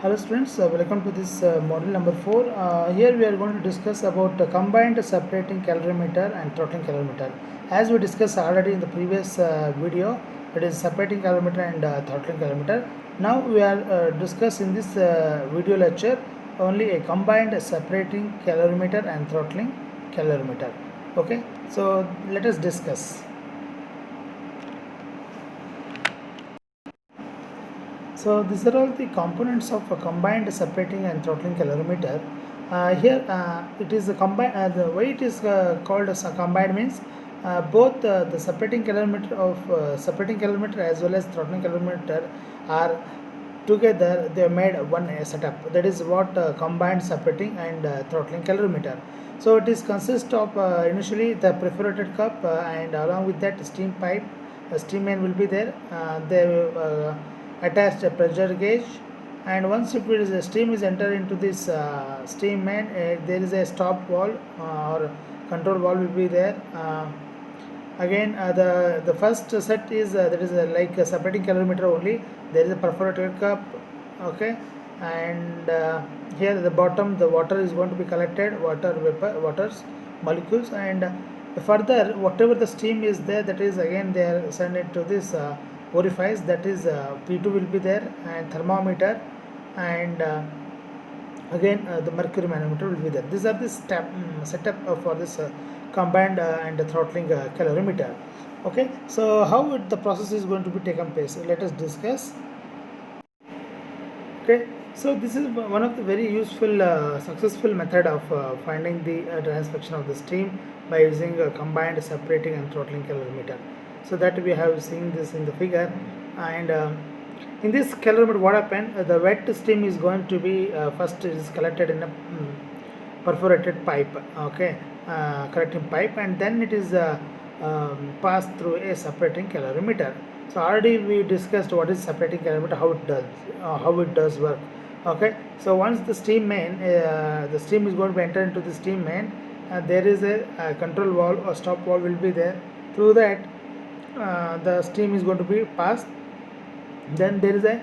Hello students, welcome to this module number 4. Here we are going to discuss about combined separating calorimeter and throttling calorimeter. As we discussed already in the previous video, that is separating calorimeter and throttling calorimeter. Now we are discussing this video lecture only a combined separating calorimeter and throttling calorimeter. Okay, so let us discuss. So these are all the components of a combined separating and throttling calorimeter. Here it is a combined. The way it is called as a combined means both the separating calorimeter of separating calorimeter as well as throttling calorimeter are together. They made one setup. That is what combined separating and throttling calorimeter. So it is consist of initially the perforated cup and along with that steam pipe. A steam main will be there. Attached a pressure gauge, and once if it is a steam is entered into this steam main, there is a stop valve or control valve will be there. Again the first set is that is like a separating calorimeter only. There is a perforated cup, okay, and here at the bottom the water is going to be collected, water vapor, waters molecules, and further whatever the steam is there, that is again they are sent into this orifice, that is P2 will be there, and thermometer, and again the mercury manometer will be there. These are the setup for this combined and throttling calorimeter. Okay, so how the process is going to be taken place, let us discuss. Okay, so this is one of the very useful successful method of finding the transfer of the steam by using a combined separating and throttling calorimeter. So that we have seen this in the figure, and in this calorimeter what happened, the wet steam is going to be first is collected in a perforated pipe, okay, collecting pipe, and then it is passed through a separating calorimeter. So already we discussed what is separating calorimeter, how it does work. Okay, so once the steam main, the steam is going to enter into the steam main, there is a control valve or stop valve will be there. Through that the steam is going to be passed. Then there is a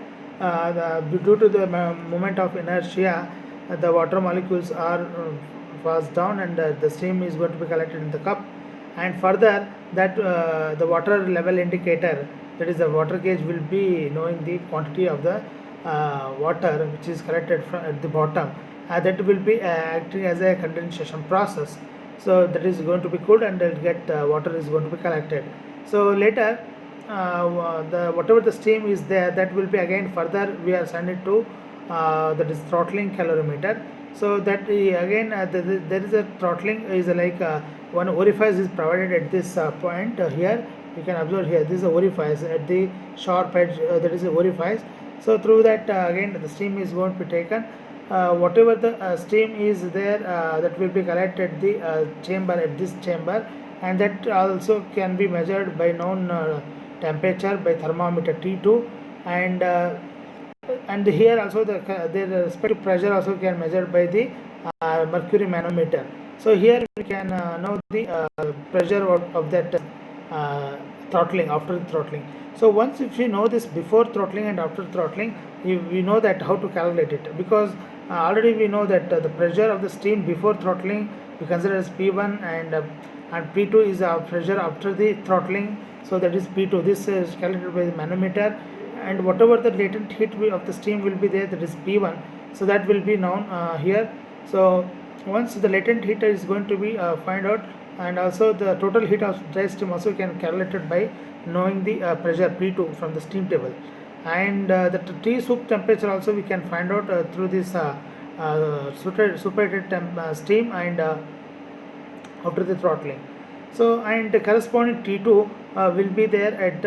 due to the moment of inertia, the water molecules are passed down, and the steam is going to be collected in the cup, and further that the water level indicator, that is the water gauge, will be knowing the quantity of the water which is collected at the bottom, that will be acting as a condensation process. So that is going to be cooled, and get water is going to be collected. So later the whatever the steam is there, that will be again further we are send it to that is throttling calorimeter. So that again there is a throttling is like one orifice is provided at this point here. You can observe here, this is a orifice at the sharp edge, that is a orifice. So through that again the steam is going to be taken. Whatever the steam is there, that will be collected the chamber, at this chamber, and that also can be measured by known temperature by thermometer T2, and here also the respective pressure also can measured by the mercury manometer. So here we can know the pressure of that throttling, after throttling. So once if you know this before throttling and after throttling, we know that how to calculate it, because already we know that the pressure of the steam before throttling we consider as P1, and P2 is our pressure after the throttling. So that is P2. This is calculated by the manometer, and whatever the latent heat of the steam will be there, that is P1. So that will be known here. So once the latent heat is going to be find out, and also the total heat of dry steam also can calculated by knowing the pressure P2 from the steam table, and the T soup temperature also we can find out through this superated steam, and after the throttling. So and the corresponding T2 will be there at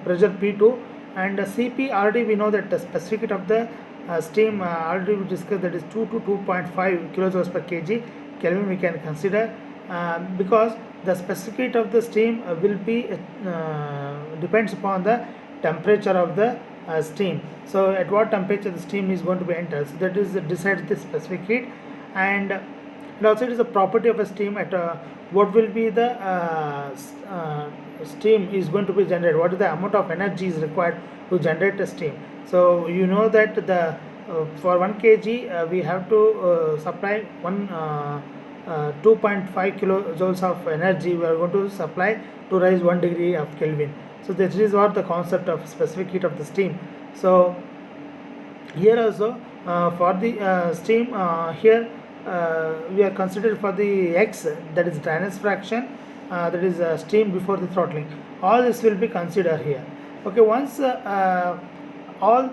pressure P2, and Cp already we know that the specific heat of the steam already we discussed, that is 2 to 2.5 kilojoules per kg Kelvin we can consider, because the specific heat of the steam will be depends upon the temperature of the steam. So at what temperature the steam is going to be entered, so that is decides the specific heat, and also it is a property of a steam at what will be the steam is going to be generated, what is the amount of energy is required to generate a steam. So you know that the for 1 kg we have to supply 2.5 kilojoules of energy we are going to supply to rise 1 degree of Kelvin. So this is what the concept of specific heat of the steam. So here also for the steam here we are considered for the X, that is dryness fraction, that is steam before the throttling. All this will be considered here. Okay, once all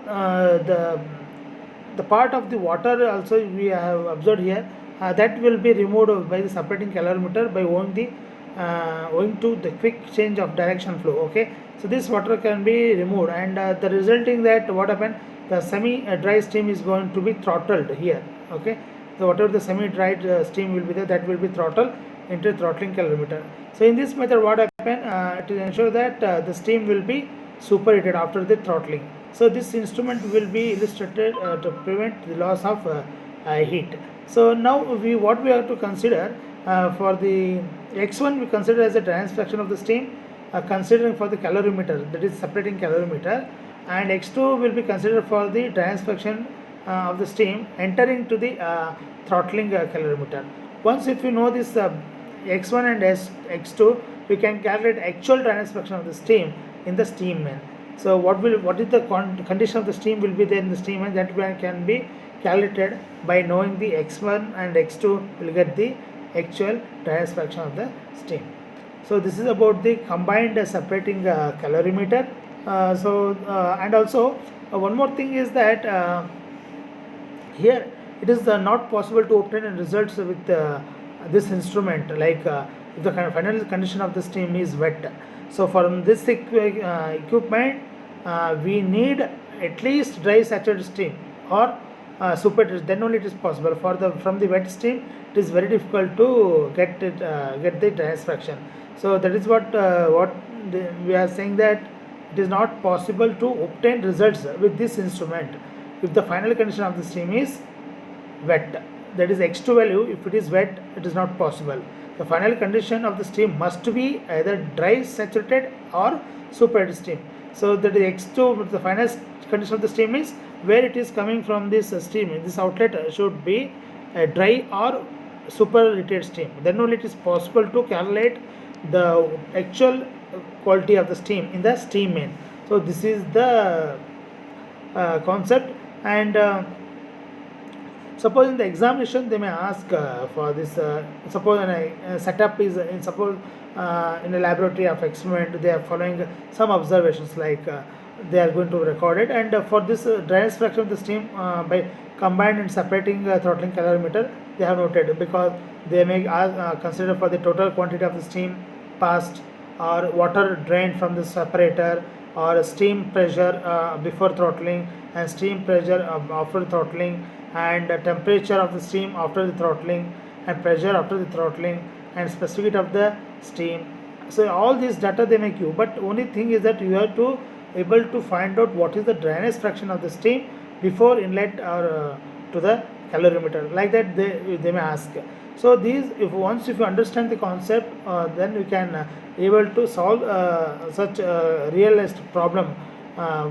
the part of the water also we have observed here, that will be removed by the separating calorimeter by owing to the quick change of direction flow. Okay, so this water can be removed, and the resulting that what happened, the semi dry steam is going to be throttled here. Okay, so whatever the semi dry steam will be there, that will be throttled into throttling calorimeter. So in this method what happen, to ensure that the steam will be superheated after the throttling. So this instrument will be illustrated to prevent the loss of heat. So now what we have to consider for the X1 we consider as a dryness fraction of the steam, considering for the calorimeter, that is separating calorimeter, and X2 will be considered for the dryness fraction of the steam entering to the throttling calorimeter. Once if you know this X1 and X2, we can calculate actual dryness fraction of the steam in the steam main. So what is the condition of the steam will be there in the steam main, that can be calculated by knowing the X1 and X2 will get the actual dryness fraction of the steam. So this is about the combined separating calorimeter. And also one more thing is that here it is not possible to obtain results with this instrument, like if the final condition of the steam is wet. So from this equipment we need at least dry saturated steam or superheated, then only it is possible. From the wet steam it is very difficult to get the dryness fraction. So that is what we are saying, that it is not possible to obtain results with this instrument if the final condition of the steam is wet. That is X2 value, if it is wet, it is not possible. The final condition of the steam must be either dry saturated or superheated steam. So that is X2, the final condition of the steam is where it is coming from this steam. This outlet should be a dry or superheated steam. Then only it is possible to calculate the actual quality of the steam in the steam main. So this is the concept. And suppose in the examination they may ask for this, suppose a setup is in a laboratory of experiment, they are following some observations, like they are going to record it, and for this dryness fraction of the steam by combined and separating throttling calorimeter they have noted, because they may consider for the total quantity of the steam passed, or water drained from the separator, or steam pressure before throttling and steam pressure after throttling, and temperature of the steam after the throttling, and pressure after the throttling, and specific heat of the steam. So all these data they make you, but only thing is that you have to able to find out what is the dryness fraction of the steam before inlet or to the calorimeter, like that they may ask. So these, once you understand the concept, then you can able to solve such realized problem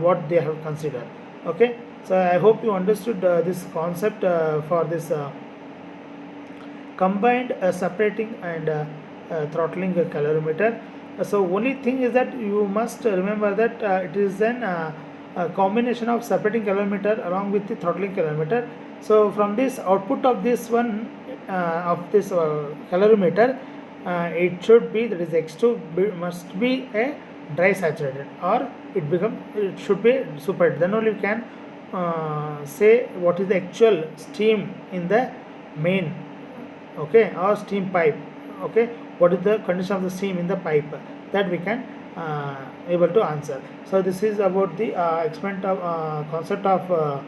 what they have considered. Okay, so I hope you understood this concept for this combined separating and throttling calorimeter. So only thing is that you must remember that it is then a combination of separating calorimeter along with the throttling calorimeter. So from this output of this one of this calorimeter, it should be, that is X2 must be a dry saturated, or it should be superheated. Then only we can say what is the actual steam in the main, okay, or steam pipe. Okay, what is the condition of the steam in the pipe, that we can able to answer. So this is about the experiment of concept of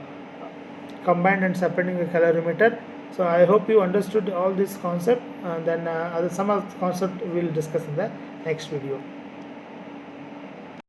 combined and separating a calorimeter. So I hope you understood all this concept, and then some of the concept we will discuss in the next video.